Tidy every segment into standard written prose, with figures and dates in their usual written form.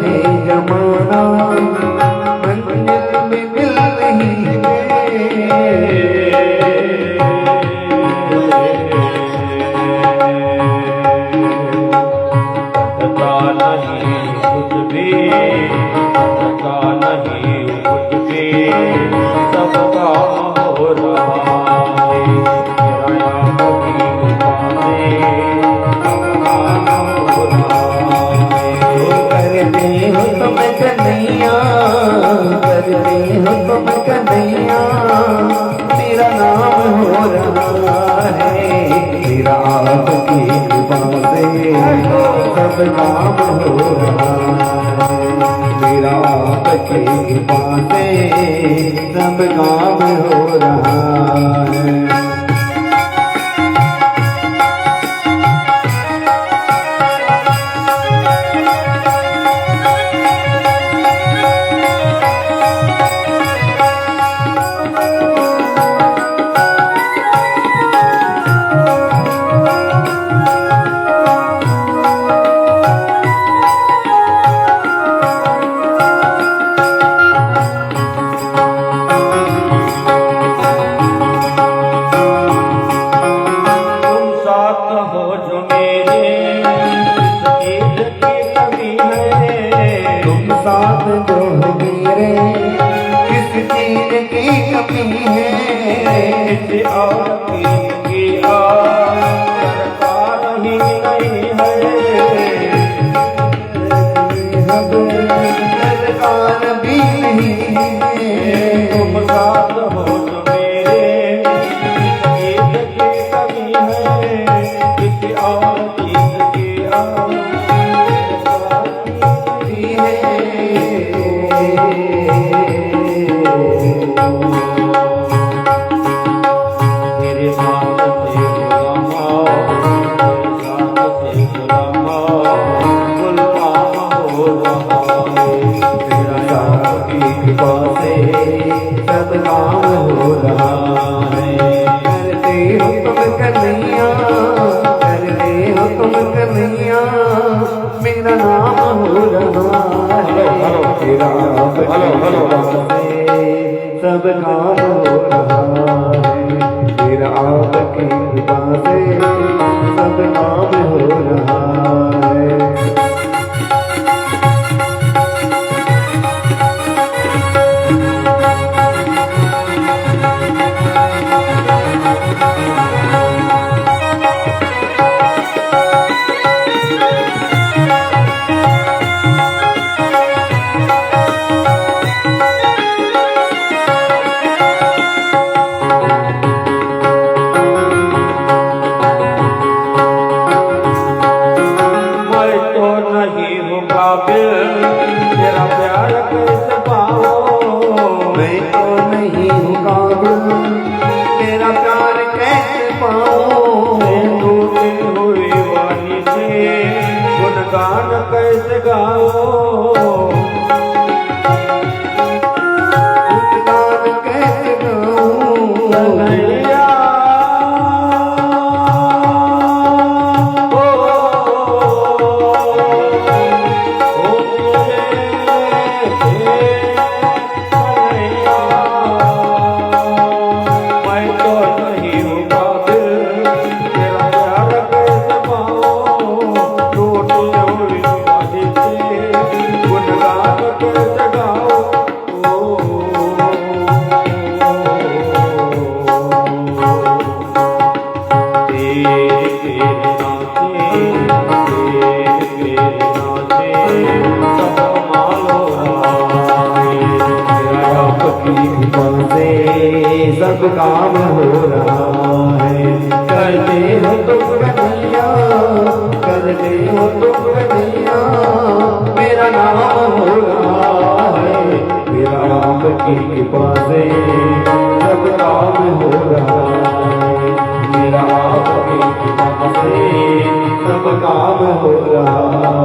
है जमाना, मंजिल में मिल रही है। मेरा नाम हो रहा है, मेरा आपकी कृपा से सब काम हो रहा है। मेरा आपकी कृपा से सब काम हो रहा है। साथ जो मेरे किस चीज की कमी है, इस और की सरकार ही नहीं है, सरकार भी नहीं है। तुम साथ हो जो मेरे किस चीज की कमी है, किसी और चीज की सब काम हो रहा है। करते हो तुम कन्हैया, करते हो तुम कन्हैया, मेरा नाम हो रहा है। तेरा सब काम हो रहा है। तेरा आपकी कृपा से सब काम हो रहा है। तेरा प्यार कैसे पाओ, मैं तो नहीं हूँ काबिल, तेरा प्यार कैसे पाओ। मैं टूटी हुई वाणी से गुणगान कैसे गाओ, गुणगान कैसे गाऊं कन्हैया। सब काम हो रहा है। करते हो तुम कन्हैया, करते हो तुम कन्हैया, मेरा नाम हो रहा है। मेरा आपकी कृपा से सब काम हो रहा है। मेरा आपकी कृपा से सब काम हो रहा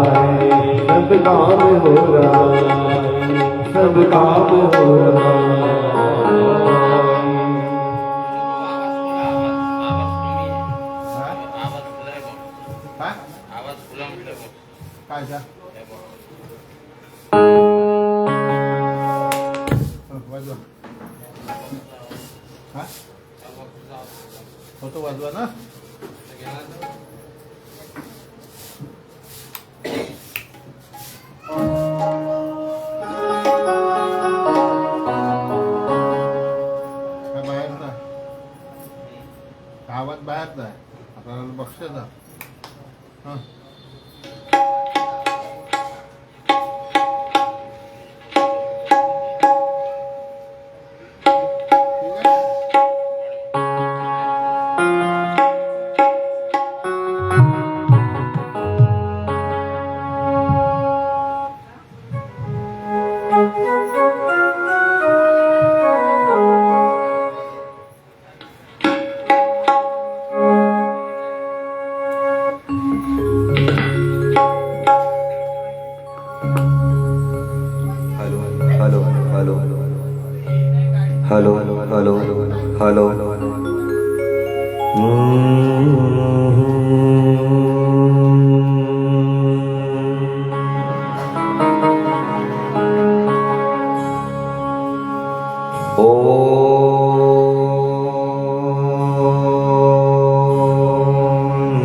है। सब काम हो रहा है। सब काम हो रहा है। आवाज फुला म्हटलं काय वाजवा. हा होतो वाजवा ना. बाहेर जा, आवाज बाहेर जाय, आपल्याला बक्षीस जा. हां हेलो हेलो हेलो ओम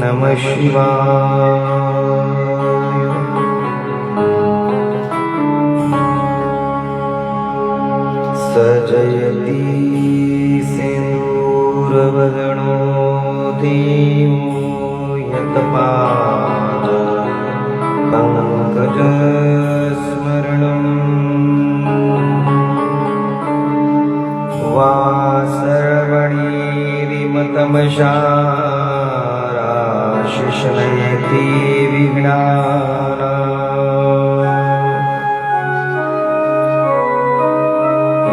नमः शिवाय. सजयति सिन्दूरवदनो धीमो यत्पाद पङ्कजस्मरणम् वासरवणीरिमतमशाराशिषनयति विघ्नानाम्.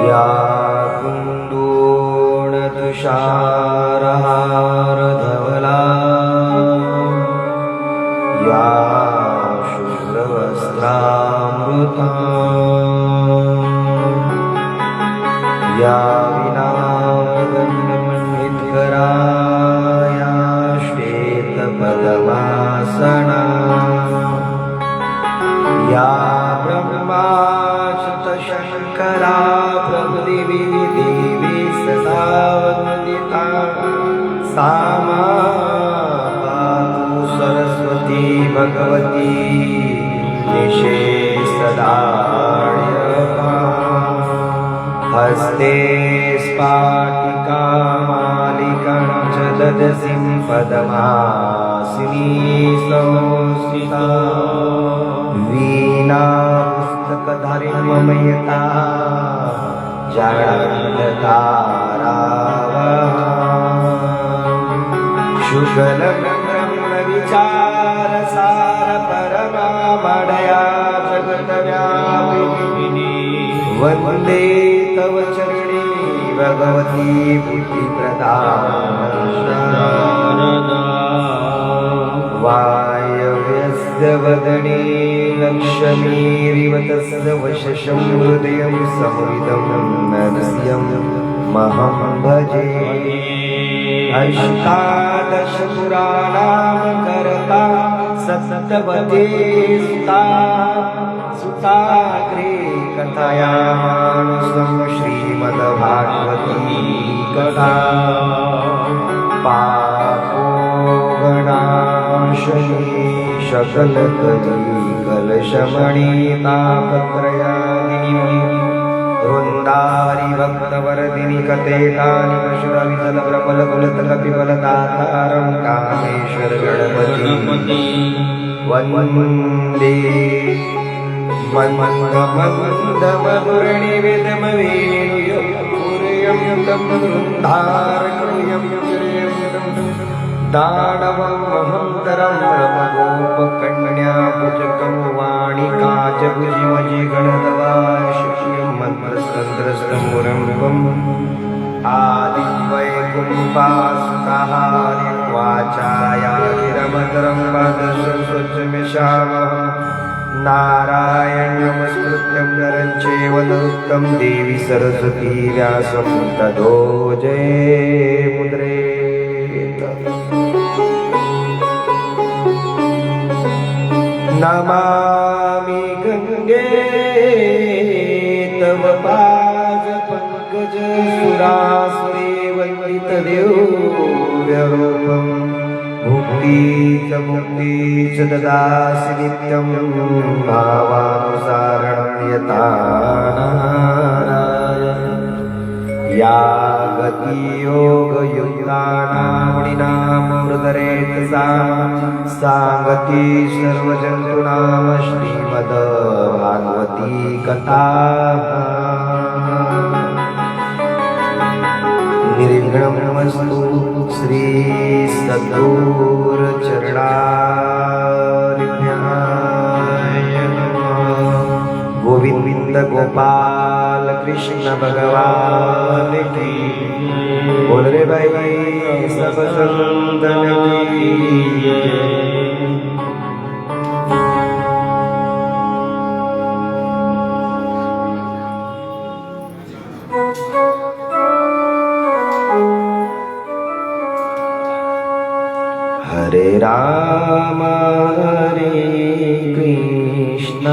या कुन्दूर्णतुषारहारधवला या शुभ्रवस्त्रामृता या विनामगन्धमण्डितकरा या श्वेतपदमासना या ब्रह्माच्युतशङ्करा प्रभुदेवी देवी सदा वन्दिता. सा पातु सरस्वती भगवती निषेधदार्यपा. हस्ते स्फाटिकामालिकं च ददसिं पदमासिनी संस्थिता. वीणा पुस्तकधारिणमयता जडान्धकारावहा. शुक्लब्रह्मविचारसार परमामडया जगद्व्यापिनी. वन्दे तव चरणे भगवती बुद्धिप्रदानदा. वायव्यस्य वदने लक्ष्मीरिव तस्य वशशं हृदयं संविदं नरस्यं महं भजे. अष्टादश पुराणां करता सप्तवती सुताग्रे कथयामानुषं श्रीमद्भागवती कथा. पापोगणाशनी सकलकलिकलशमणितापत्रयादिनी वृन्दारी भक्तवरदिनी कथेतानि पशुरवितलप्रबलकुलतकपिबलदातारं कामेश्वर गणपति वन्दे. मन्मन्दमधुरणिवेदमवेणुयं दानवं महन्तरं रमगोपकन्याभुजकं वाणिकाचभुजिमजि गणदवाशिष्यं मन्त्रस्कन्द्रस्तं मुरम्बम् आदिवैकुम्भासुताहार्यं वाचायातिरमतरं पादस्वच्छमिषामः. नारायणं नमस्कृत्यं नरं चैव नरोत्तमं देवी सरस्वती व्यासं ततो जयमुद्रेत. नमामि गंगे तव पाद त्रिपुरासुरे वन्दितदेव्यरूपं मुक्तिच ददासि नित्यं भावानुसारणं यथा या गति योगयुक्तानामृणामृतरेत सा गति सर्वजन्तूनां श्रीमद्भागवती कथा निर्विघ्नमस्तु श्री सद्गुरुचरणारविन्दाय नमः। गोविंद गोपाल कृष्ण भगवान की बोल रे भाई सब संतन की जय। हरे राम हरे कृष्ण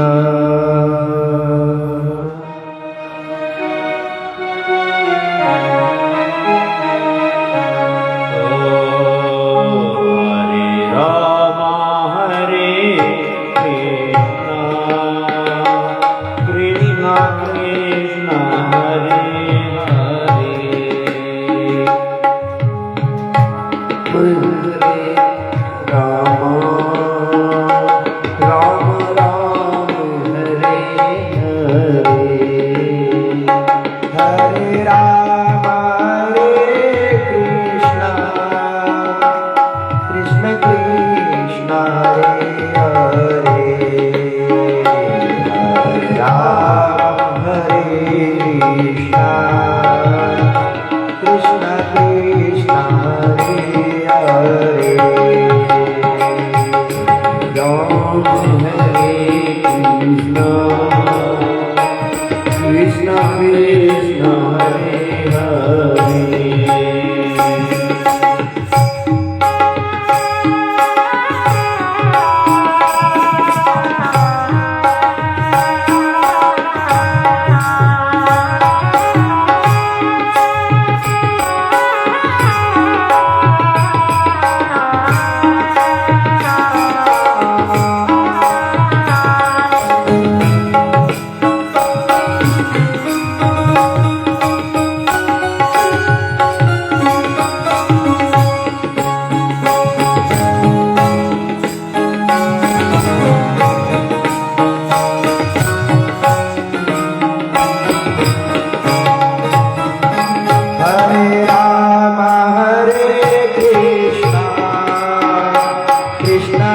Krishna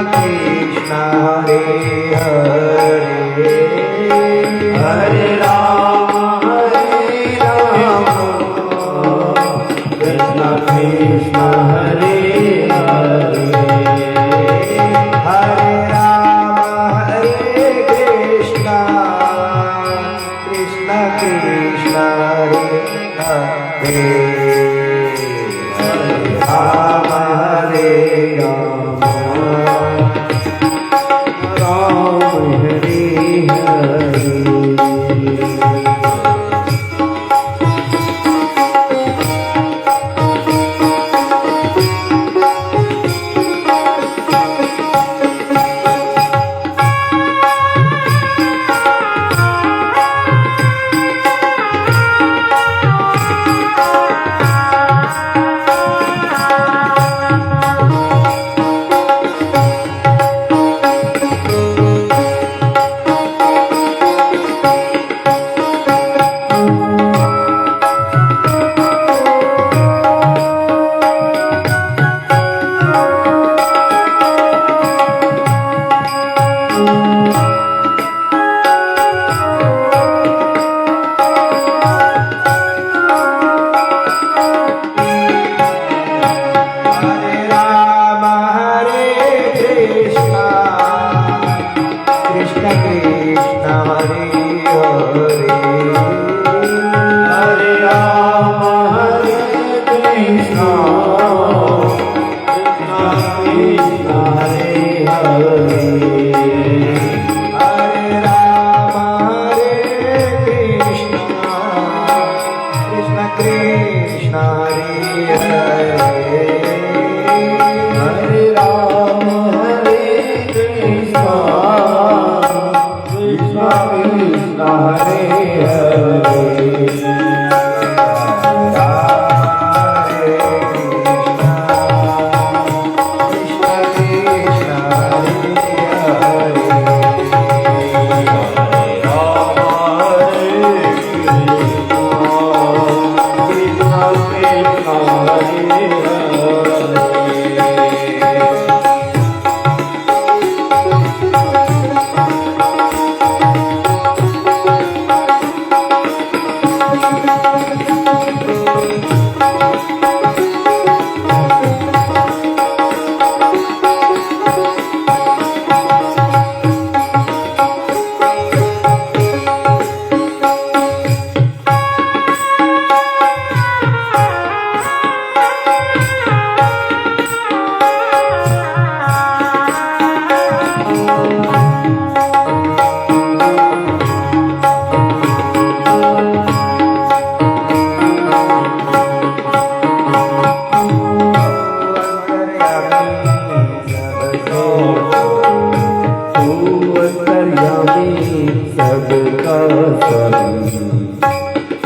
कृष्ण हरे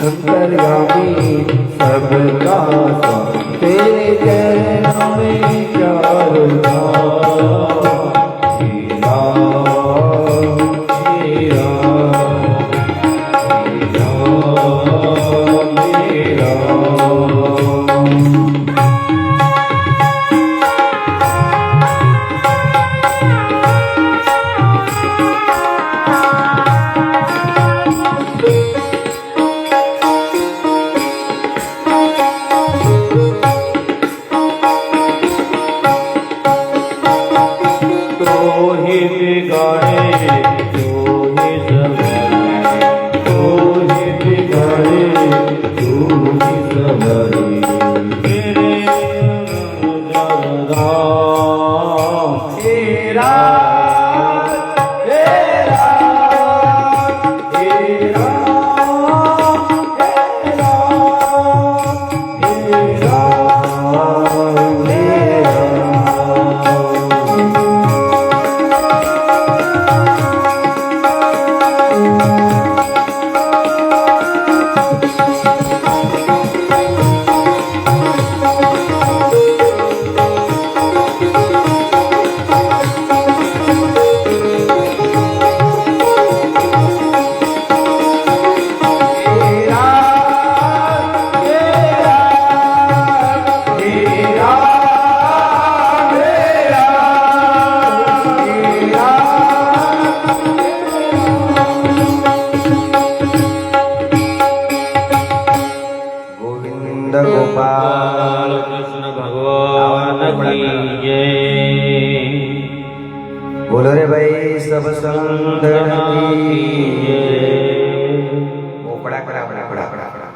अंतर्यामी सबका स्वामी तेरे चरणों में चारों धाम श्री राम श्री राम श्री राम गोपाल कृष्ण भगवान की जय। बोलो रे भाई सब संतन की जय। बोकड़ा कड़ा कड़ा कड़ा कड़ा कड़ा।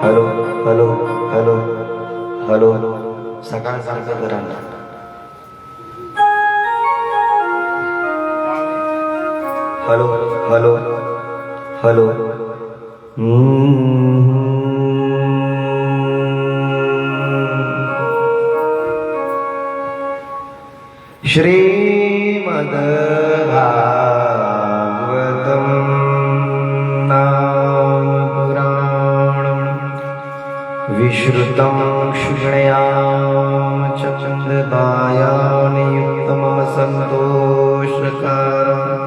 हॅलो हॅलो हॅलो हॅलो सकाळ सारखं करा ना। Hello hello hello Shrimad Bhagavatam नाम पुराणं विश्रुतं शुक्लयां चन्द्रदायां युक्तं संतोषकारम्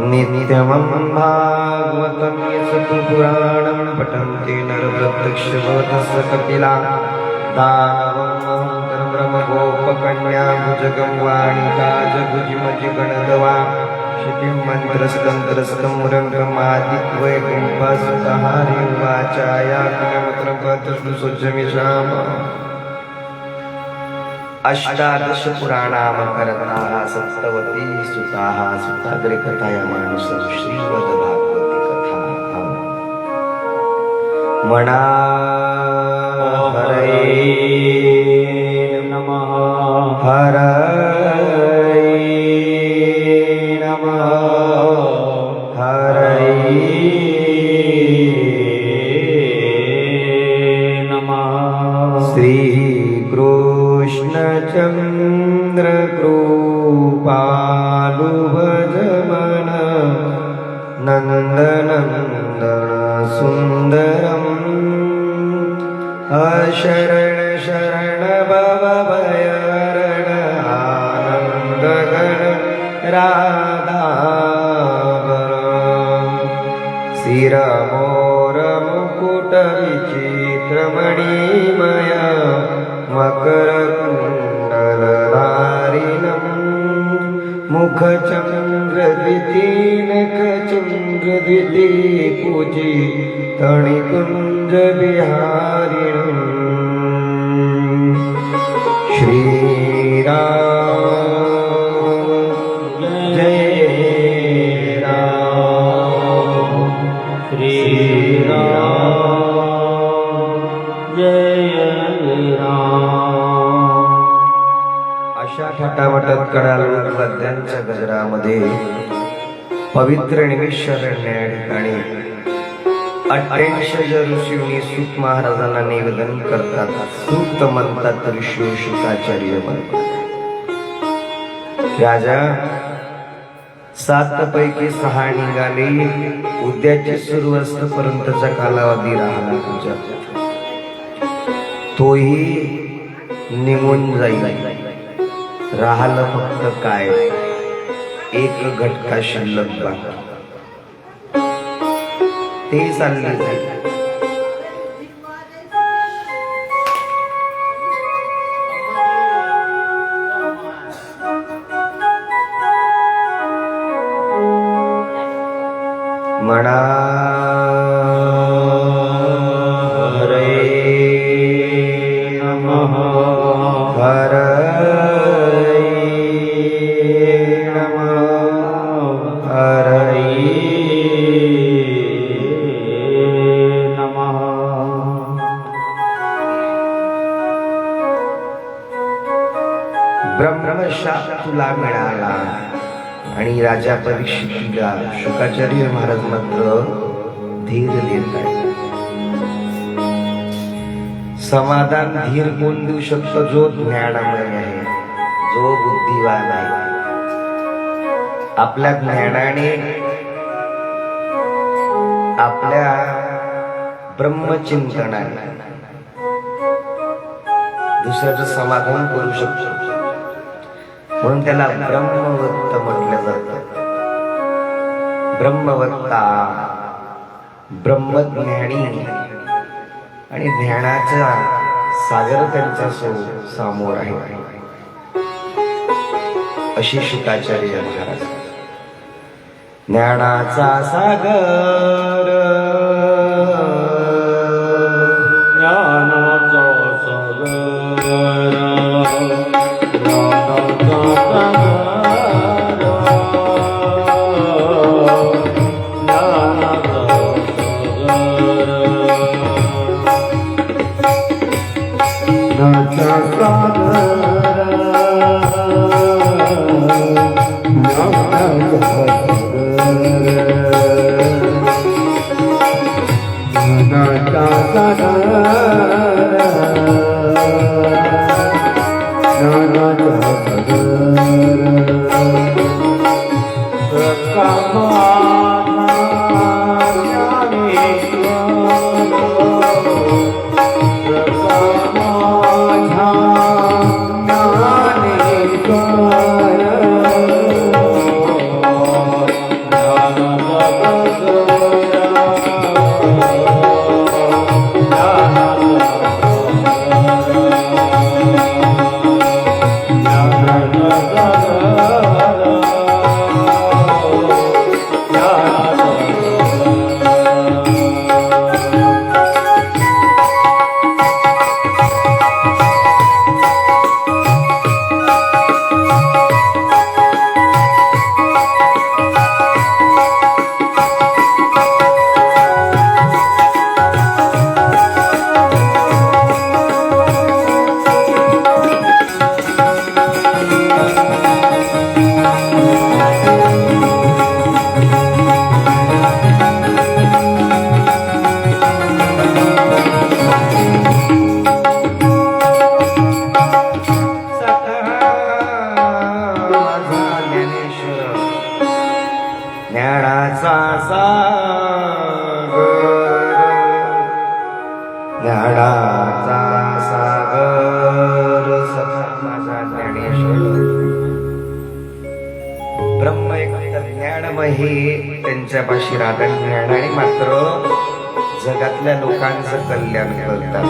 नित्यमं भागवतं यस्य पुराणं पठन्ति नरप्रत्यक्षभवतस्य कपिला दानवं ब्रह्मगोपकन्या भुजगं वाणिकाजभुजिमजिगणदवा क्षितिं मन्त्रस्कन्धरस्कमुरङ्गमादित्वैकुम्भसुतहारि वाचायाज्ञमत्रपतुष्णुसुजमिषाम अष्टादश पुराणामकरताः सप्तवती सुताः सुताग्रे कथायामानुषं श्रीमद् भागवती कथा मणा हरये नमः हरये नमः हरये नमः श्री श्रीकृष्णचन्द्र कृपालु भजमन नन्दनन्दन सुन्दरम् अशरण शरण भव भयहरण आनन्दघन राधाभरम् शिरमोर मुकुट विचित्रमणिमय मकरकुण्डलधारिणम् मुखचन्द्रद्वितीनखचन्द्रद्विती पूजी तणिकुञ्जविहारिणम् श्रीराम जय राम श्रीराम जय राम. अशा थाटामाटात कडालू वाद्यांच्या गजरामध्ये पवित्र निमिषारण्य या ठिकाणी 88 ऋषींनी सूत महाराजांना निवेदन करतात. सूक्त म्हणतात ऋषी शुकाचार्य म्हणतात. राजा 7 पैकी 6 निघाले. उद्याचे सूर्यास्तपर्यंतचा कालावधी राहिला तुझा, तोही निघून जाईल. राहिलं फक्त काय, एक घटका शिल्लक बाकी, ते चालले जाईल. म्हणा हरे नमः हरे नमः हरे नमः. ब्रह्मशाप तुला मिळाला आणि राजा परीक्षितीला शुकाचार्य महाराज मात्र धीर देत आहे. समाधान धीर कोण देऊ शकतो? जो ज्ञानामय आहे, जो बुद्धिवान आहे. आपल्या ज्ञानाने, आपल्या ब्रह्मचिंतनाने दुसऱ्याचं समाधान करू शकतो. म्हणून त्याला ब्रह्मवत्त म्हटलं जातं. ब्रह्मवत्ता, ब्रह्मज्ञानी आणि ज्ञानाचा सागर त्यांच्या समोर आहे, अशी शुकाचार्य महाराज. ज्ञानाचा सागर, ज्ञानाचा सागर, प्रेमही त्यांच्यापाशी राहतात. ज्ञानाने मात्र जगातल्या लोकांचं कल्याण करतात.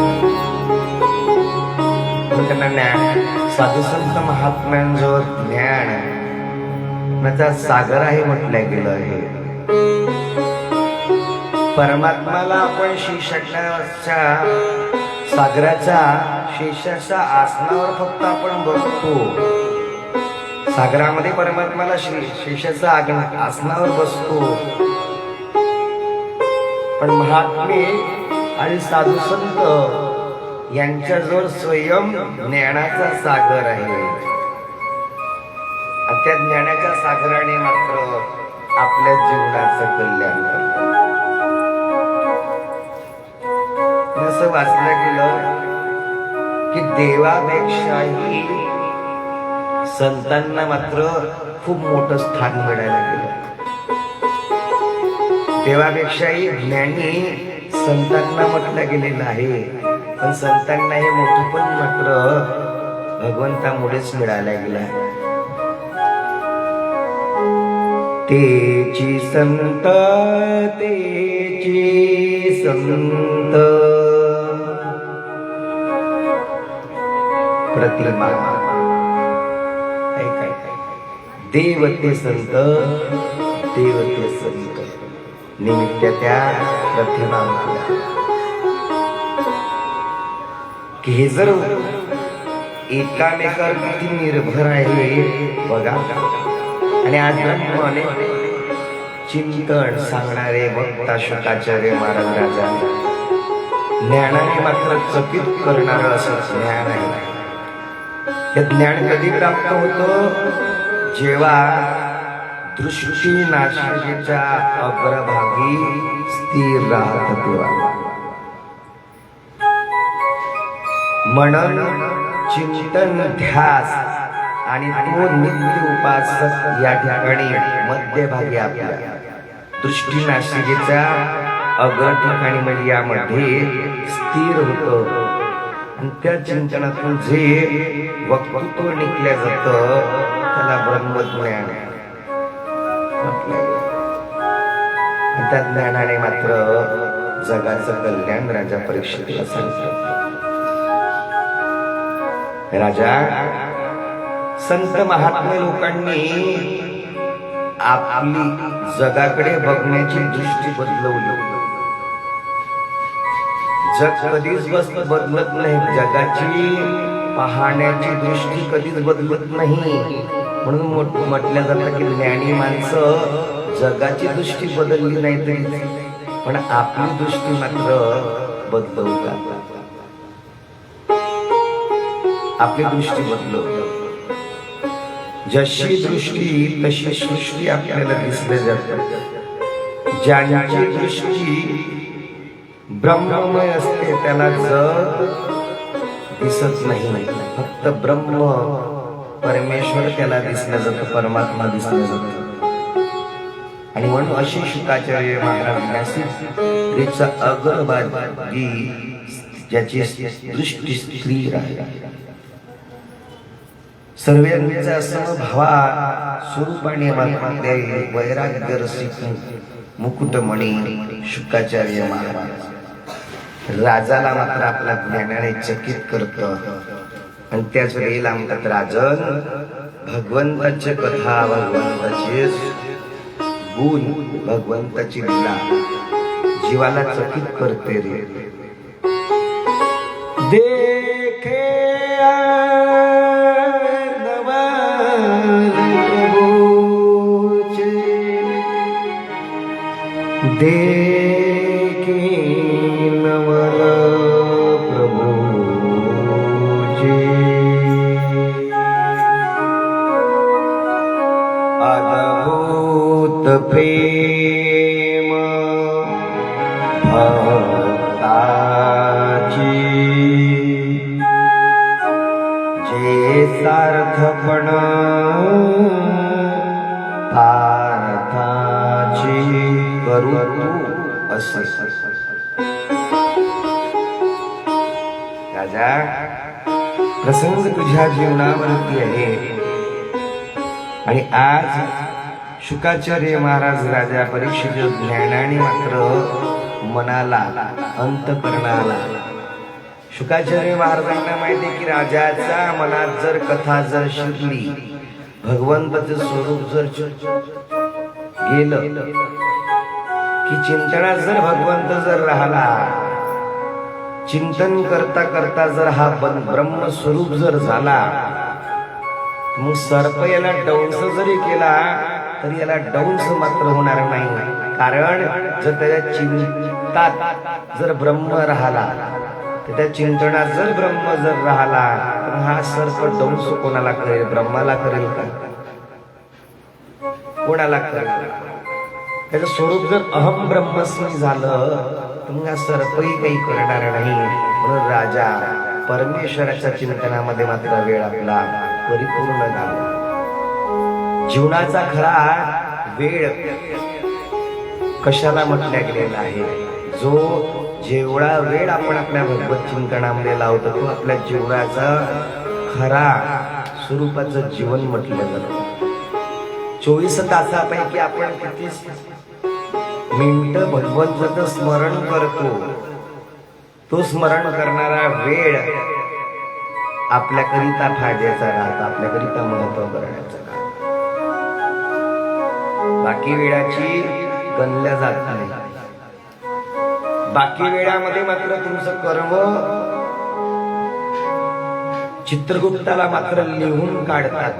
त्यांना ज्ञान, साधू संत महात्म्यांजवळ ज्ञानाचा सागर आहे म्हटलं गेलं आहे. परमात्माला आपण शेषाच्या सागराच्या शेषाच्या आसनावर फक्त आपण बसतो. सागरामध्ये परमात्माला शेषाच्या आसनावर बसतो. पण महात्मे आणि साधू संत यांच्याजवळ स्वयं ज्ञानाचा सागर आहे. आणि त्या ज्ञानाच्या सागराने मात्र आपल्या जीवनाचं कल्याण करतात. असं वाचलं गेलं की देवापेक्षाही संतांना मात्र खूप मोठं स्थान मिळायला गेलं. देवापेक्षाही ज्ञानी संतांना म्हटलं गेलेलं आहे. पण संतांना हे मोठं पण मात्र भगवंतामुळेच मिळायला गेलं. तेची संत तेची संत प्रतिमा देवते संत देवते संत निमित्त त्या प्रतिमा की हे जर एकामेकावर किती निर्भर आहे बघा. आणि आज ब्रह्मने चिंतन सांगणारे भक्त शुकाचार्य महाराज राजा ज्ञानाने मात्र चकित करणारं असं ज्ञान आहे. हे ज्ञान कधी प्राप्त होतं जेव्हा दृष्टी नाशिकेच्या अग्रभागी स्थिर राहत तेव्हा. मनन चिंतन ध्यास आणि तो नित्य उपासक या ठिकाणी मध्यभागी आपल्या दृष्टी नाशिकेच्या अग्र ठिकाणी म्हणजे यामध्ये स्थिर होतं. आणि त्या चिंतनातून जे वक्तृत्व निघल्या जातं त्याला ब्रह्मज्ञान म्हटलं. त्या ज्ञानाने मात्र जगाचं कल्याण राजा परीक्षितला सांगतात. राजा संत महात्मे लोकांनी आपली जगाकडे बघण्याची दृष्टी बदलवली. जग कधीच बदलत नाही. जगाची पाहण्याची दृष्टी कधीच बदलत नाही. म्हणून म्हटलं जातं की ज्ञानी माणसं जगाची दृष्टी बदलली नाही तरी पण आपली दृष्टी मात्र बदलवतात. आपली दृष्टी बदलवतात. जशी दृष्टी तशी सृष्टी आपल्याला दिसले जातात. ज्यांची दृष्टी ब्रह्ममय असते त्याला जग दिसत नाही. फक्त ब्रह्म परमेश्वर त्याला दिसलं जातं, परमात्मा दिसलं जातं. आणि म्हणून अशी शुकाचार्य महाराज अग्रभागी ज्याची दृष्टी स्थिर आहे. सर्वांचा समभावा स्वरूपाने मात्रे वैराग्य रसिक मुकुटमणी शुकाचार्य महाराज राजाला मात्र आपल्या ज्ञानाने चकित करत. आणि त्याच वेळेला म्हणतात राजन भगवंताची कथा भगवंताचे गुण भगवंताची लीला जीवाला चकित करते रे. देखे देखे नवल प्रभुजी अद्भुत प्रेम भक्ताची जे सार्थपण करू असे. राजा प्रसंग तुझ्या जीवनावरती आहे. आणि आज शुकाचार्य महाराज राजा परीक्षित ज्ञानाने मात्र मनाला अंतकरणाला. शुकाचार्य महाराजांना माहिती की राजाच्या मनात जर कथा जर शिरली, भगवंताचं स्वरूप जर गेलं की चिंतनात जर भगवंत जर राहिला, चिंतन करता करता जर हा ब्रह्मस्वरूप जर झाला, मग सर्प याला डंस जरी केला तरी याला डंस मात्र होणार नाही. कारण जर त्याच्या चिंतात जर ब्रह्म राहिला, त्या चिंतनात जर ब्रह्म जर राहिला, तर हा सर्प डंस कोणाला करेल? ब्रह्माला करेल का? कोणाला करेल? त्याचं स्वरूप जर अहम ब्रह्मस्मी झालं तर मग हा सर्पही काही करणार नाही. म्हणून राजा परमेश्वराच्या चिंतनामध्ये मात्र वेळ आपला परिपूर्ण झाला. जीवनाचा खरा वेळ कशाला म्हटल्या गेलेला आहे? जो जेवढा वेळ आपण आपल्या भगवत चिंतनामध्ये लावतो तो आपल्या जीवनाचा खरा स्वरूपाचं जीवन म्हटलं जातं. 24 तासापैकी आपण किती मिनिटं भगवंताचं स्मरण करतो, तो स्मरण करणारा वेळ आपल्याकरिता फायद्याचा राहतो, आपल्याकरिता महत्व करण्याचा राहतो. बाकी वेळाची गणल्या जात नाही. बाकी वेळामध्ये मात्र तुमचं कर्म चित्रगुप्ताला मात्र लिहून काढतात.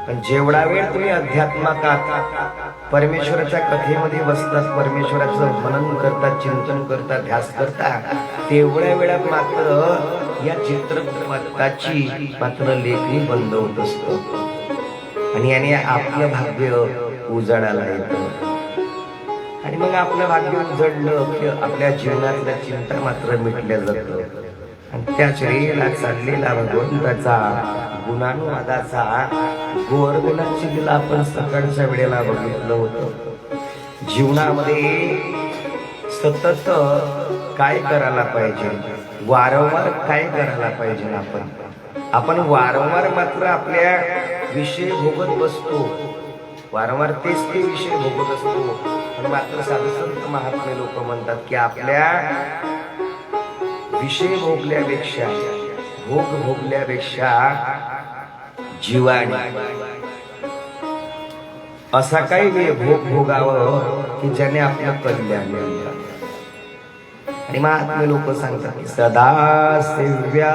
पण जेवढा वेळ तुम्ही अध्यात्मात परमेश्वराच्या कथेमध्ये बसतात, परमेश्वराचं मनन करतात, चिंतन करतात, ध्यास करतात, तेवढ्या वेळात मात्र या चित्रगुप्ताची मात्र लेखणी बंद होत असतो आणि याने आपलं भाग्य उजाडाला येतं. आणि मग आपलं भाग्य उजडलं की आपल्या जीवनातल्या चिंता मात्र मिटल्या जातं. आणि त्याच वेळेला चाललेला भगवंताचा गुणानुवादाचा गोवर्धनाची लीला आपण सकाळच्या वेळेला बघितलं होतं. जीवनामध्ये सतत काय करायला पाहिजे, वारंवार काय करायला पाहिजे? आपण वारंवार मात्र आपल्या विषय भोगत बसतो, वारंवार तेच ते विषय भोगत असतो. पण मात्र साधुसंत महात्मे लोक म्हणतात की आपल्या विषय भोगल्यापेक्षा जीवाने असा काही भोग भोगावं की ज्याने आपलं कल्याण होईल. आणि महात्मे लोक सांगतात की सदा सेव्या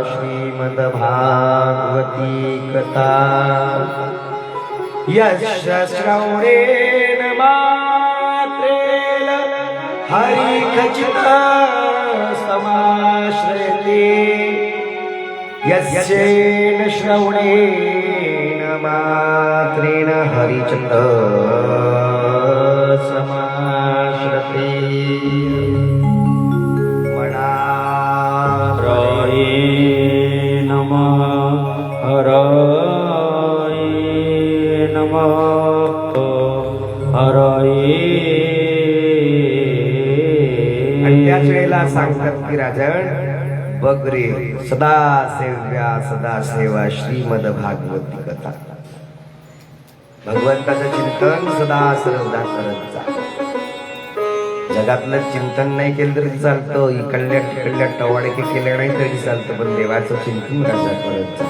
श्रीमद भागवती कथा यश श्रवणेन मात्रेण हरि खचित समाश्रयते यस्येन श्रवणेन मात्रेण हरिचित समाश्रते. आणि त्याच वेळेला सांगतात की राजन बघ रे, सदा सेवा श्रीमद भागवती कथा. भगवंताचं चिंतन सदा करत जा. जगातलं चिंतन नाही केलं तरी चालतं, इकडल्या टवाडके केल्या नाही तरी चालतं, पण देवाचं चिंतन राजा करत जा.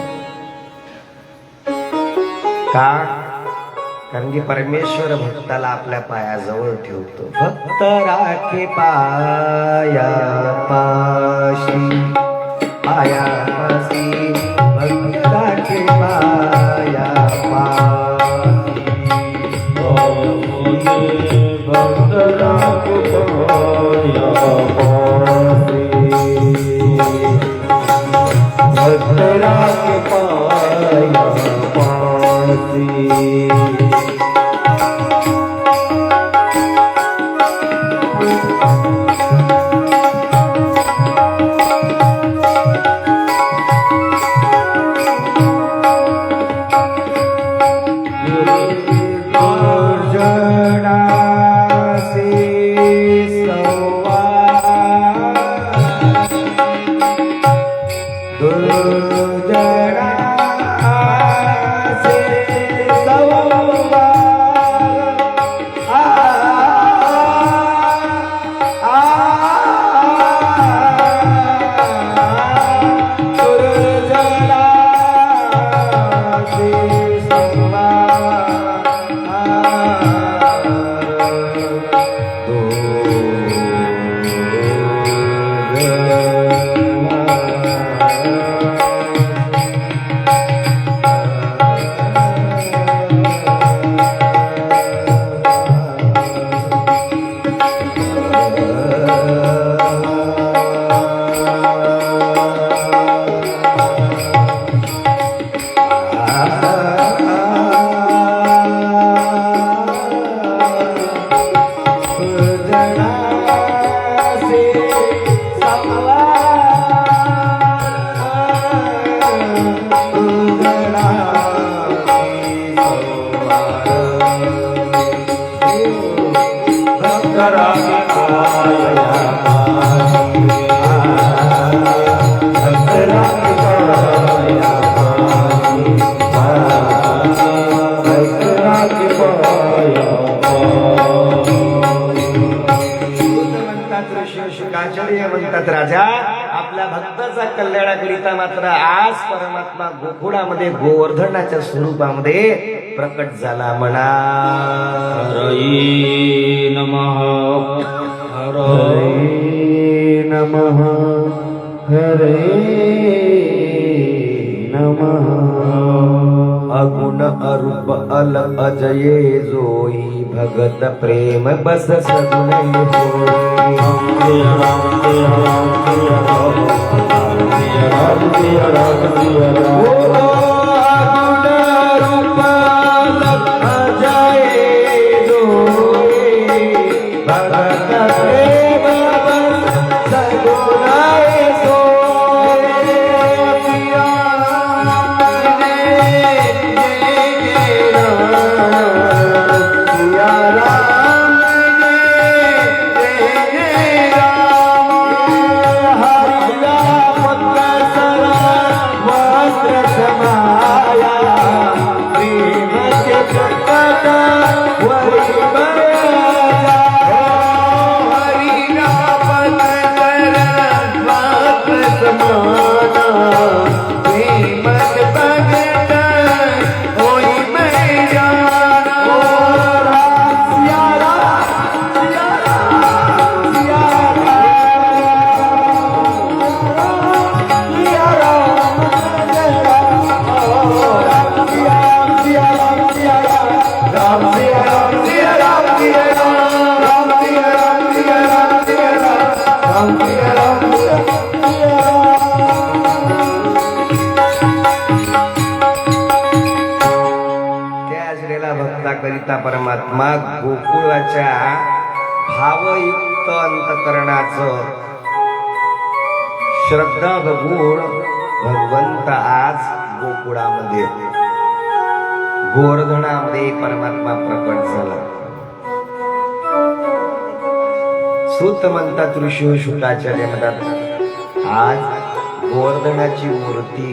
का? कारण की परमेश्वर भक्ताला आपल्या पायाजवळ ठेवतो. भक्त राखे पाया पाशी, भक्त राखे पाया पाशी, भक्त राखे पाया पाशी, भक्त राखे पाया पाशी. आचार्य म्हणतात, राजा आपल्या भक्ताचा कल्याणाकरिता मात्र आज परमात्मा गोकुळामध्ये गोवर्धनाच्या स्वरूपामध्ये प्रकट झाला म्हणा. हरये नमः हरये नमः हरये नमः. अगुण अरूप अल अजये जोई भगत प्रेम बस सगुण होई. भक्ताकरिता परमात्मा गोकुळाच्या भावयुक्त अंतकरणाचं श्रद्धा बघून भगवंत आज गोकुळामध्ये गोवर्धनामध्ये परमात्मा प्रकट झाला. सूत म्हणतात, ऋषी शुकाचार्य म्हणतात, आज गोवर्धनाची मूर्ती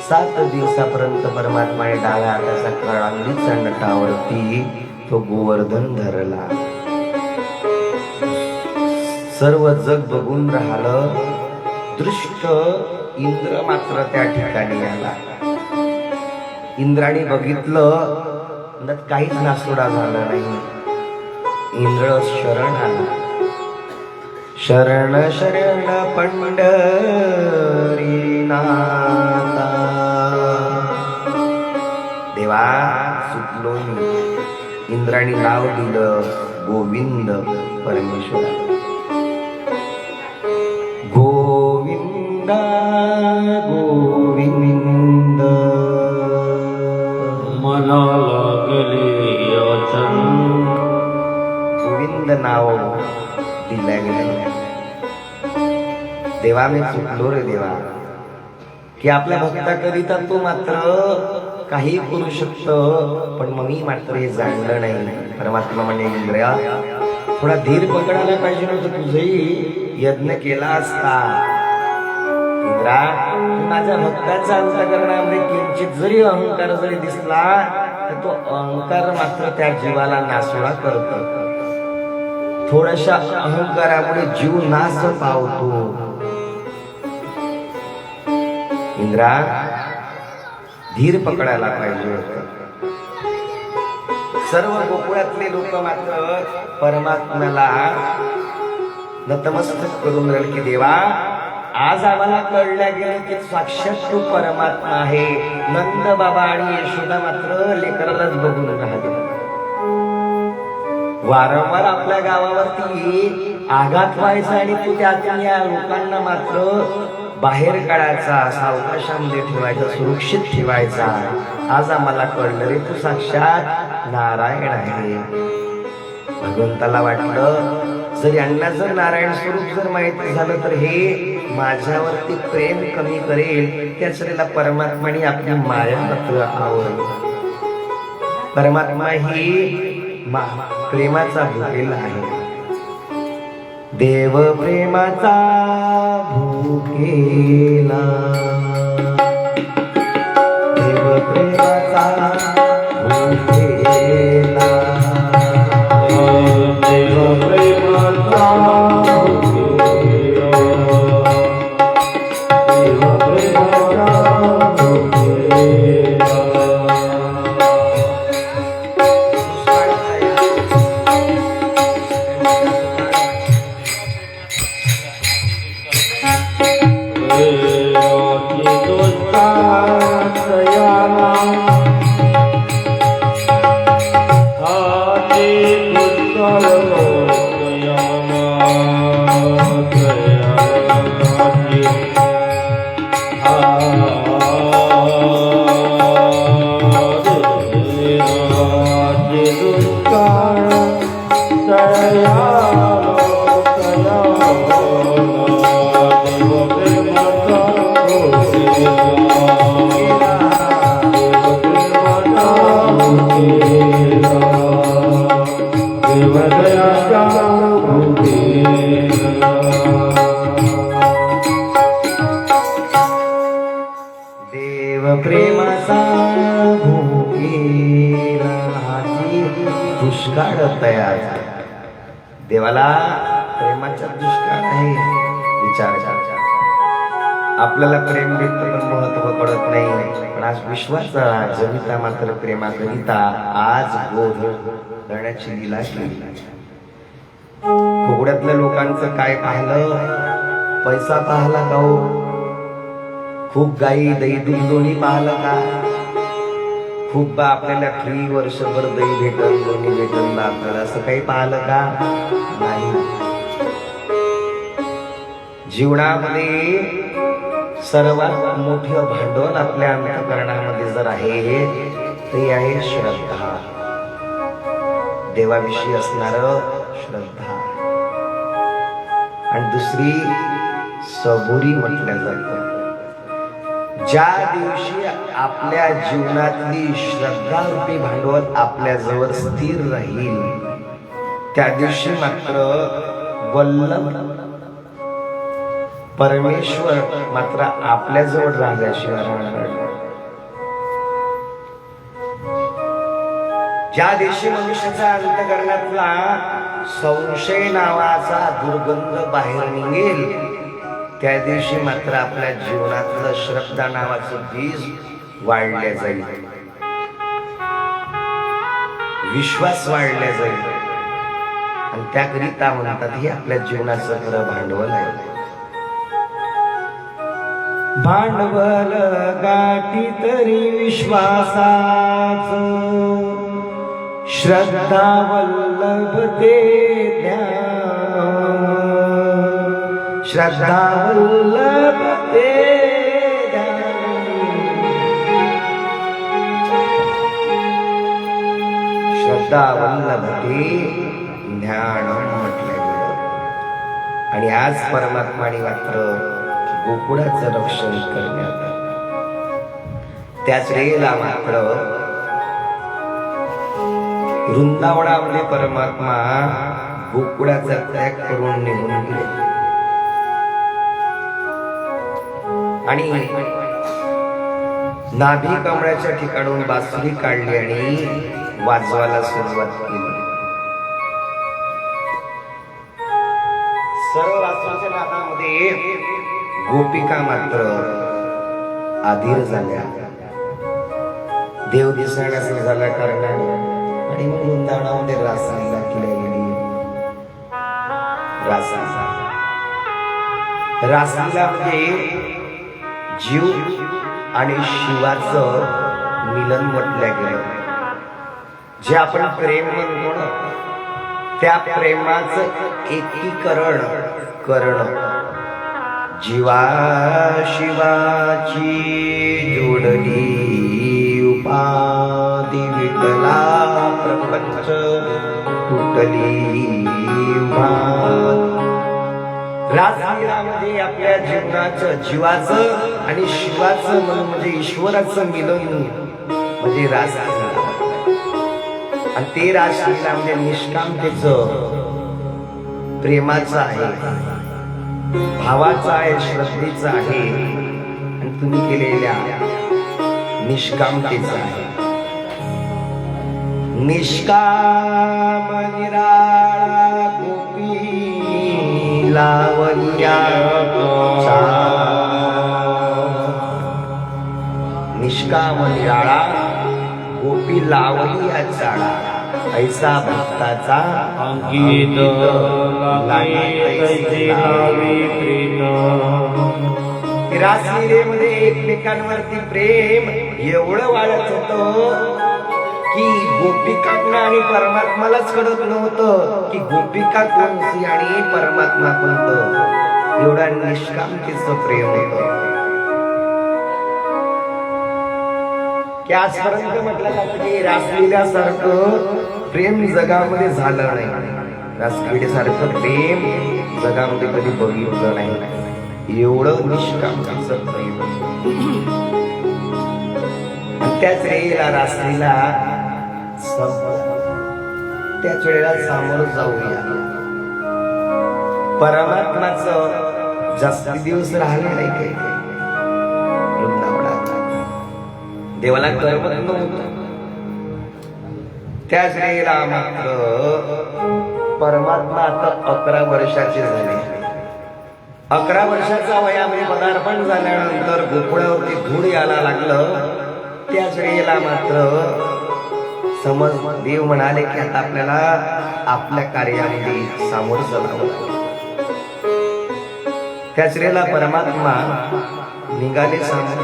7 दिवसापर्यंत परमात्माने डाव्या हाताच्या कळंगीच्या नटावरती तो गोवर्धन धरला. सर्व जग बघून राहिलं. दृष्ट इंद्र मात्र त्या ठिकाणी आला. इंद्राने बघितलं, काहीच नासोडा झाला नाही. इंद्र शरण आला. शरण शरण पंढरीनाथा. देवा सुटलो मी. इंद्राणी नाव दिलं गोविंद परमेश्वरा. गोविंद गोविंद मला लागले वचन. गोविंद नाव दिल्या गेलं. देवा मी चुकलो रे देवा, की आपल्या भक्ताकरिता तू मात्र काही करू शकतो, पण मग मी मात्र हे जाणलं नाही. परमात्मा म्हणजे इंद्रिया थोडा धीर पकडायला पाहिजे नव्हतं, तुझही यज्ञ केला असता. इंद्रा, माझ्या भक्ताच्या अंतःकरणामध्ये किंचित जरी अहंकार जरी दिसला तर तो अहंकार मात्र त्या जीवाला नासोडा करतो. थोड्याशा अहंकारामुळे जीव नाश पावतो. इंद्रा, धीर पकडायला पाहिजे होतं. सर्व गोकुळातले लोक मात्र परमात्म्याला नतमस्तक करून राहिले की देवा, आज आम्हाला कळल्या गेलं की साक्षात तू परमात्मा आहे. नंद बाबा आणि यशोदा मात्र लेकरालाच बघून राहिले. वारंवार आपल्या गावावरती आघात व्हायचा आणि तू त्यातून या लोकांना मात्र बाहेर काढायचा, सावकाशामध्ये ठेवायचा, सुरक्षित ठेवायचा. आज आम्हाला कळलं रे, तू साक्षात नारायण आहे. भगवंताला वाटलं, जर यांना जर नारायण स्वरूप जर माहिती झालं तर हे माझ्यावरती प्रेम कमी करेल. त्याचवेळेला परमात्माने आपली माया मात्र आवडली. परमात्मा ही प्रेमाचा भुकेला आहे. देव प्रेमाचा भुकेला, देव प्रेमाचा भुकेला, देव प्रेमाचा भुकेला. देवाला प्रेमाचा दुष्काळ आहे. विचार करा. आपल्याला प्रेम भेटतं पण महत्व कळत नाही. पण आज विश्वाचा जनिता मात्र प्रेमाकरिता आज बोध करण्याची लीला केली. कोकणातल्या लोकांचं काय पाहिलं? पैसा पाहला का हो? खूप गाई दही दूध दोन्ही पाहिलं का? खूप बा आपल्याला फ्री वर्षभर दही भेटल दोन्ही भेटल बा आपल्याला असं काही पाहिलं का? नाही. जीवनामध्ये सर्वात मोठं भांडवल आपल्या अंतःकरणामध्ये जर आहे ते आहे श्रद्धा. देवाविषयी असणार श्रद्धा. आणि दुसरी सबुरी म्हटलं जातं. ज्या दिवशी आपल्या जीवनातली श्रद्धारूपी भांडवल आपल्या जवळ स्थिर राहील त्या दिवशी मात्र वल्लभ परमेश्वर मात्र आपल्या जवळ राहिल्याशिवाय राहणार. ज्या दिवशी मनुष्याच्या अंतःकरणातला संशय नावाचा दुर्गंध बाहेर निघेल त्या दिवशी मात्र आपल्या जीवनातलं श्रद्धा नावाचं बीज वाढल्या जाईल. विश्वास वाढल्या जाईल. आणि त्याकरिता म्हणतात हे आपल्या जीवनाचं खरं भांडवल आहे. भांडवल गाठी तरी विश्वासाच श्रद्धा वल्लभ ते ध्यान. श्रद्धा वल्लभ ते ध्यान. श्रद्धा वल्लभ ते ध्यान म्हटलं गेलं. आणि आज परमात्माने मात्र गोकुळाचं रक्षण करण्यात त्याच वेळेला मात्र वृंदावनामध्ये परमात्मा गोकुळाचा त्याग करून निघून गेले. आणि नाभी कमळाच्या ठिकाणून बासुरी काढली आणि वाजवायला सुरुवात केली. सर्व वाजवाच्या नादामध्ये गोपिका मात्र अधीर झाल्या. देव दिसण्यास झाल्या कारणाने आणि मग वृंदावनामध्ये रासलीला केली गेली. रासलीला म्हणजे जीव आणि शिवाचं मिलन म्हटलं गेलं. जे आपण प्रेम म्हणतो ना त्या प्रेमाचं एकीकरण करणं. जीवा शिवाची जोडली उपाधी विठला प्रपंच तुटली रासलीलामध्ये आपल्या जीवनाचं जीवाचं आणि शिवाचं म्हणजे ईश्वराचं मिलन म्हणजे रासलीला. आणि ते रासलीला म्हणजे निष्कामतेचं प्रेमाचं आहे, भावाचा आहे, श्रद्धेचा आहे. आणि तुम्ही केलेल्या निष्कामतेचा आहे. निष्काम निराळा गोपी लावण्या. निष्काम निराळा गोपी लावण्या चाळा. ऐसा भक्ताचा अंकित रासलीलेमध्ये एकमेकांवरती प्रेम एवढं वाढत होतं की गोपिकांना आणि परमात्मालाच कळत नव्हतं की गोपिका कोणती आणि परमात्मा कोणतं. एवढा निष्कामतेचं प्रेम होतं की आजपर्यंत म्हटलं जातं की रासलील्यासारखं प्रेम जगामध्ये झालं नाही. रासलीलेसारखं प्रेम जगामध्ये कधी बघितलं नाही. एवढं निष्कामतेचं प्रेम. त्याच वेळेला रासलीला त्याच वेळेला सामोरं जाऊया. परमात्माचं जास्ती दिवस राहिले नाही काही वृंदावनात. देवाला करमत नव्हतं. त्याच वेळेला मात्र परमात्मा आता 11 वर्षाचे झाले. 11 वर्षाचा वयामध्ये पदार्पण झाल्यानंतर गोकुळावरती धूळ यायला लागलं. त्याच वेळेला मात्र समज देव म्हणाले की आता आपल्याला आपल्या कार्यामध्ये सामोरं जावं लागेल. त्याच वेळेला परमात्मा निघाले समोर.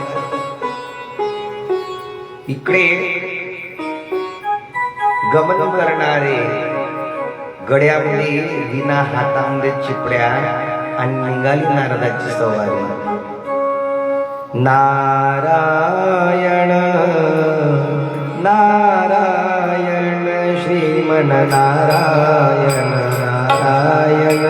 इकडे गमन करणारे गड्यामध्ये विना हातामध्ये चिपड्या आणि निघाली नारदाची सवारी. नारायण नारायण श्रीमन नारायण नारायण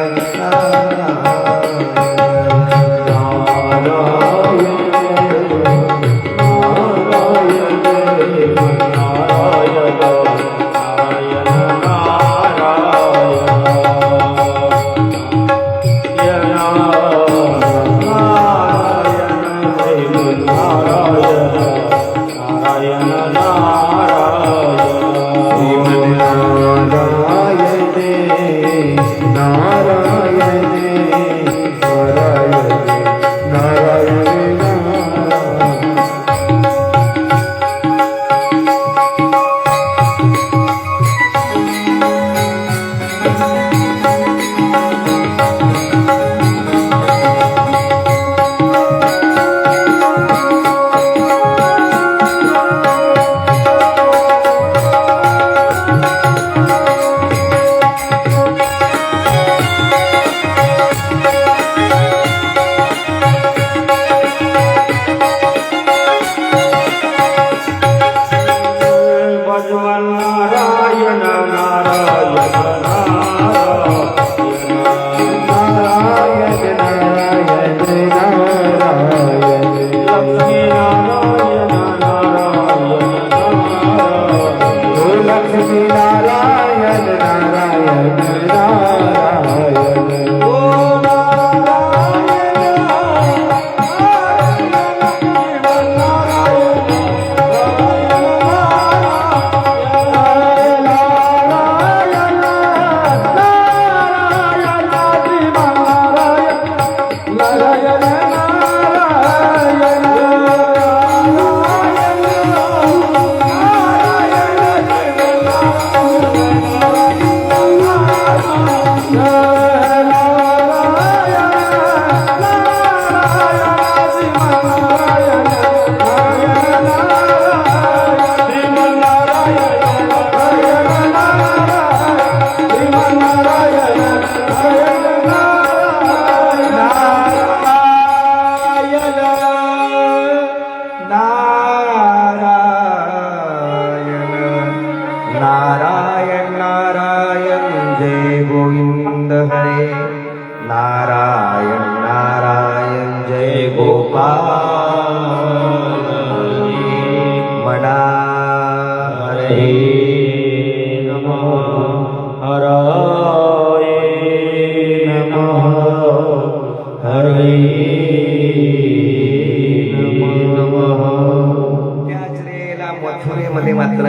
मथुरेमध्ये मात्र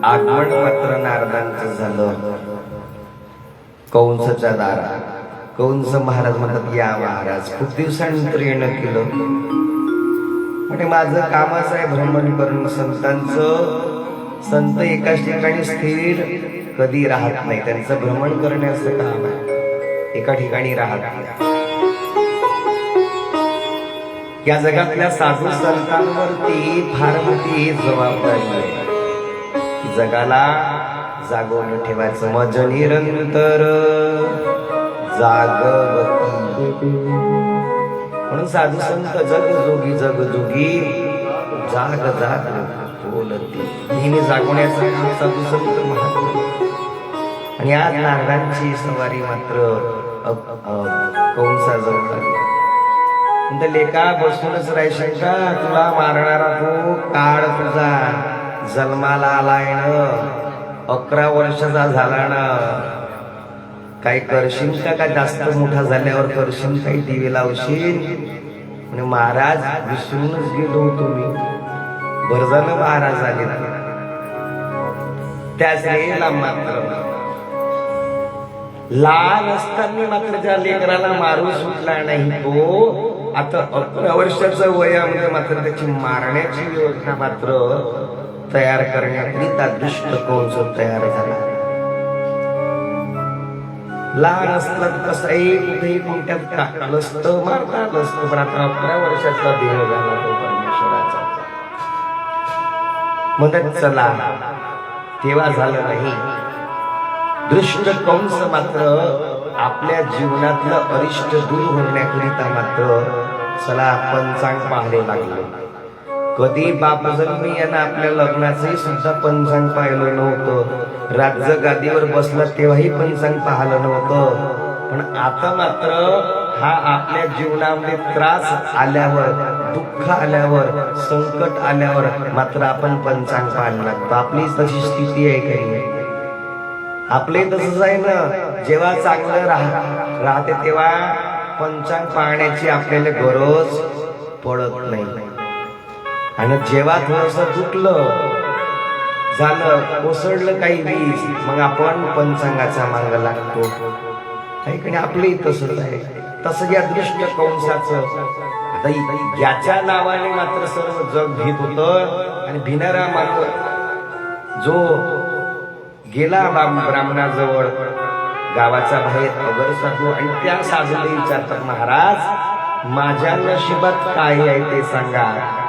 आगमन मात्र नारदांचं झालं कंसच्या दारात. कंस महाराज म्हणतात या महाराज खूप दिवसानंतर येणं केलं. म्हणजे माझं कामच आहे भ्रमण करून संतांचं. संत एकाच ठिकाणी स्थिर कधी राहत नाही, त्यांचं भ्रमण करण्याचं काम आहे, एका ठिकाणी राहत नाही. या जगातल्या साधू संतांवरती फार मोठी जबाबदारी आहे. जगाला जागवून ठेवायचं. मज निरंतर जागवती म्हणून साधू संत जग जोगी जाग जाग बोलती. नेहमी जागवण्याचं काम साधू संत महात्मा. आणि आज नारदांची सवारी मात्र कंसाजवळ आली. लेका बसूनच राहायचं का, तुला मारणारा तो काळ तुझा जन्माला आलाय ना, 11 वर्षाचा झाला ना, काही करशील का जास्त मोठा झाल्यावर करशील काही दिवे लावशील. म्हणजे महाराज विसरूनच गेलो होतो मी. बरं महाराज आले. त्याच वेळेला मात्र लहान असताना मात्र ज्या लेकराला मारू सुटला नाही तो आता 11 वर्षाच्या वयामध्ये मात्र त्याची मारण्याची योजना मात्र तयार करण्याकरिता दुष्ट कंस तयार झाला. लहान असतात कसंही कुठेही कोणत्यात टाकलं असतं मारता आलं असतं, पण आता 11 वर्षाचा देह झाला तो परमेश्वराचा. म्हणत चला तेव्हा झालं नाही. दृष्ट कंस मात्र आपल्या जीवनातलं अरिष्ट दूर होण्याकरिता मात्र चला पंचांग पाहायला लागलो. कधी बाप जन्मी यांना आपल्या लग्नाचंही सुद्धा पंचांग पाहिलं नव्हतं. राज्य गादीवर बसला तेव्हाही पंचांग पाहिलं नव्हतं. पण आता मात्र हा आपल्या जीवनामध्ये त्रास आल्यावर, दुःख आल्यावर, संकट आल्यावर मात्र आपण पंचांग पाहायला लागतो. आपली तशी स्थिती आहे काही. आपले तसंच आहे ना. जेव्हा चांगलं राहते तेव्हा पंचांग पाहण्याची आपल्याला गरज पडत नाही. आणि जेव्हा थोडस दुखलं झालं, कोसळलं काही वीज, मग आपण पंचांगाचा मार्ग लागतो. काही आपलंही तसंच आहे. तसं या दृष्ट कंसाचं आता याच्या नावाने मात्र सर्व जग भीत होतं. आणि भिणारा मात्र जो गेला ब्राह्मणाजवळ गावाचा बाहेर अगर साधू, आणि त्या साधूला विचारतात, महाराज माझ्या नशिबात काय आहे ते सांगा.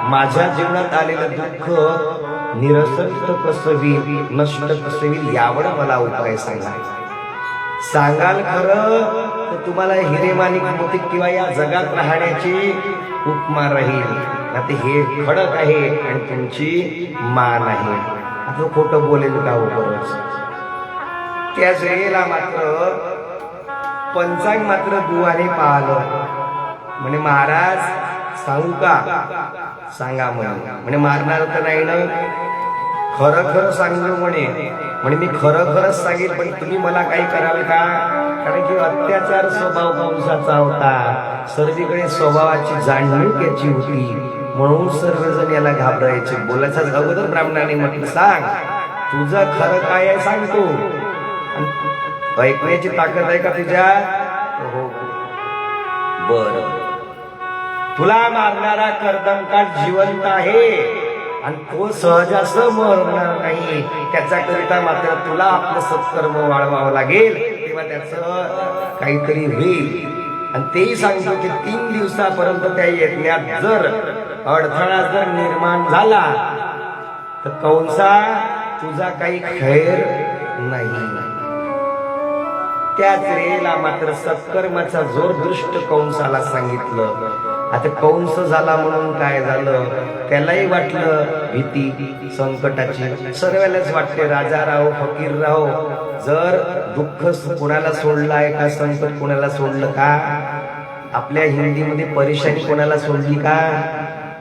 माझ्या जीवनात आलेलं दुःख निरसन कसं होईल, नष्ट कसं होईल, यावर मला उपाय सांगा. सांगाल खरं तर तुम्हाला हिरेमाणिक मोती किंवा या जगात राहण्याची उपमा राहील. आता हे खडक आहे आणि तुमची मान आहे. आता खोटं बोलेल का हो बरंच. त्याच वेळेला मात्र पंचांग मात्र बुवाने पाहिलं. म्हणे महाराज सांगू का? सांगा म्हणे मारणार तर नाही ना? खरं खरं सांगलो म्हणे मी खरं खरंच सांगेल, पण तुम्ही मला काही कराल का? कारण की अत्याचार स्वभाव कंसाचा होता. सर्वीकडे स्वभावाची जाणीव त्याची होती, म्हणून सर्वजण याला घाबरायचे. बोलायच्याच अगोदर ब्राह्मणाने म्हटलं, सांग तुझं खरं काय आहे सांगतो. ऐकण्याची ताकद आहे का तुझ्या? हो. बर, तुला मारणारा कर्दमकाठ जिवंत आहे आणि तो सहजासह मरणार नाही. त्याच्याकरिता मात्र तुला आपलं सत्कर्म वाढवावं लागेल, तेव्हा त्याचं काहीतरी होईल. आणि तेही सांगतो की 3 दिवसापर्यंत त्या यज्ञात जर अडथळा जर निर्माण झाला तर कंसा तुझा काही खैर नाही. त्याच वेळेला मात्र सत्कर्माचा जोर दृष्ट कंसाला सांगितलं. आता कंस झाला म्हणून काय झालं, त्यालाही वाटलं भीती संकटाची. सर्वांनाच वाटते राजा राहो फकीर राहो, जर दुःख कुणाला सोडलं आहे का, संकट कुणाला सोडलं का? आपल्या हिंदीमध्ये परेशानी कोणाला सोडली का?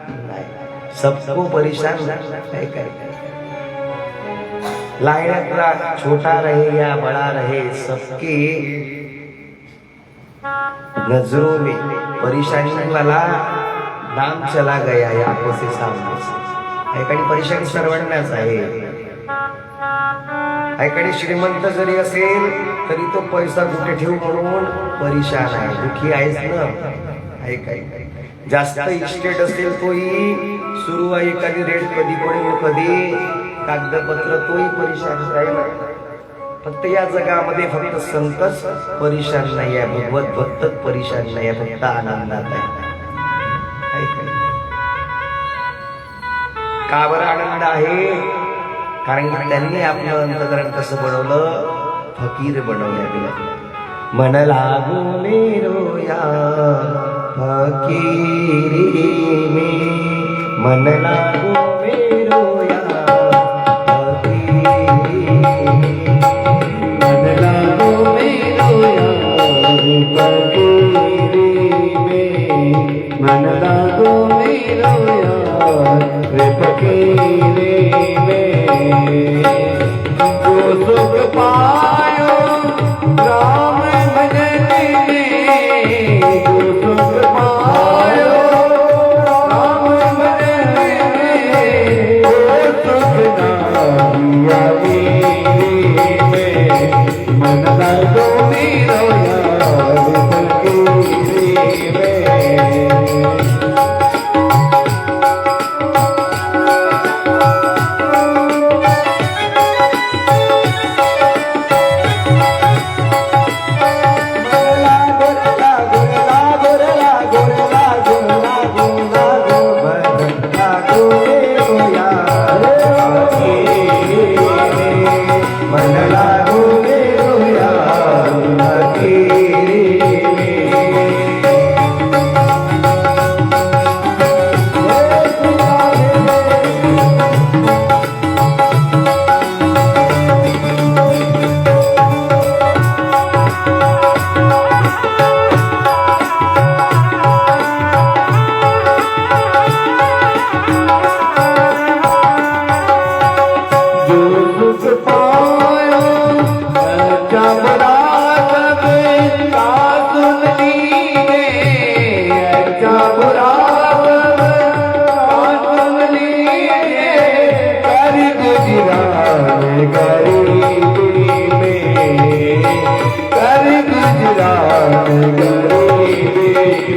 नाही. सबको परेशान काय काय लायना छोटा रहे या बड़ा रहे, सबके नजरों में परेशानी वाला नाम चला गया या आंखों से सामने से. ऐकाने परेशानी सर्वांनाच आहे. ऐकाने श्रीमंत जरी असेल तरी तो पैसा कुठे ठेवू म्हणून परेशान आहे, दुखी आहेच ना. ऐकाय जास्त इस्टेट असेल तोही सुरू आहे, एखादी रेट कधी पडेल कधी कागदपत्र, तोही परेशान आहे. फक्त या जगामध्ये फक्त संतच परेशान नाही आहे, भगवत भक्तच परेशान नाही आहे, फक्त आनंदात आहे. का बरं आनंद आहे? कारण की त्यांनी आपलं अंतकरण कसं बनवलं? फकीर बनवल्या गेलं. मन लागो मेरो या फकीरी में, मन लागो मेरो या मन लागो मेरो यार फकीरे में. जो सुख पायो राम भजन में, जो सुख पायो राम भजन में,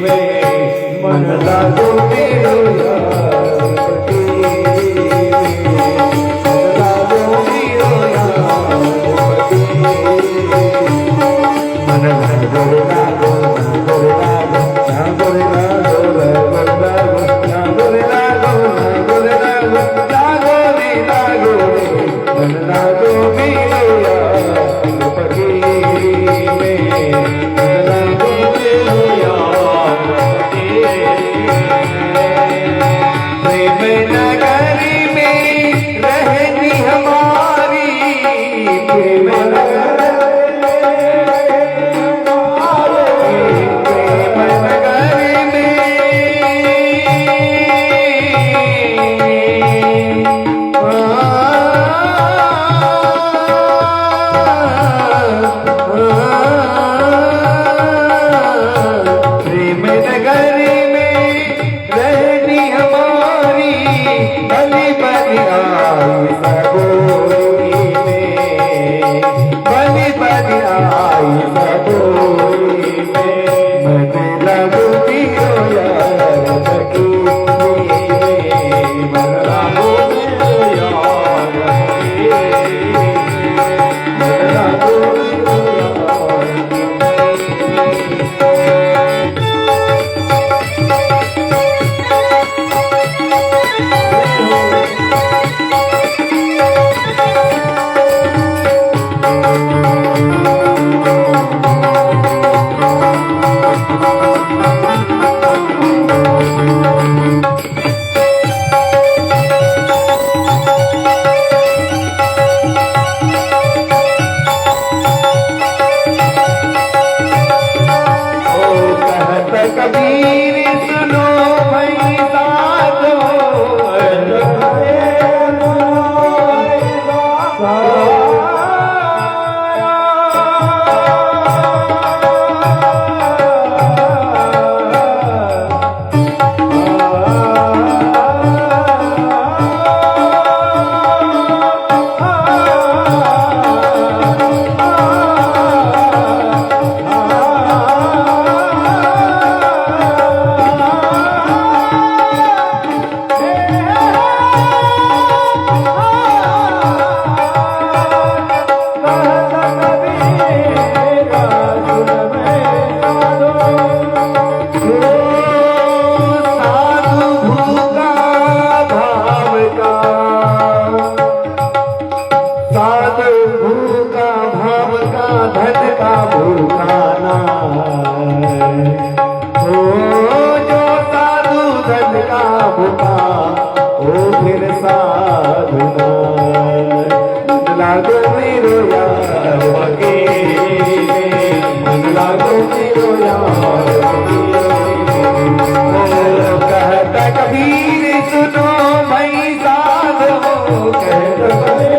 में मन लागो मेरो यार पति मन लागो मेरो यार पति मन लागो लागो कबीर सुनो भाई साधो कहत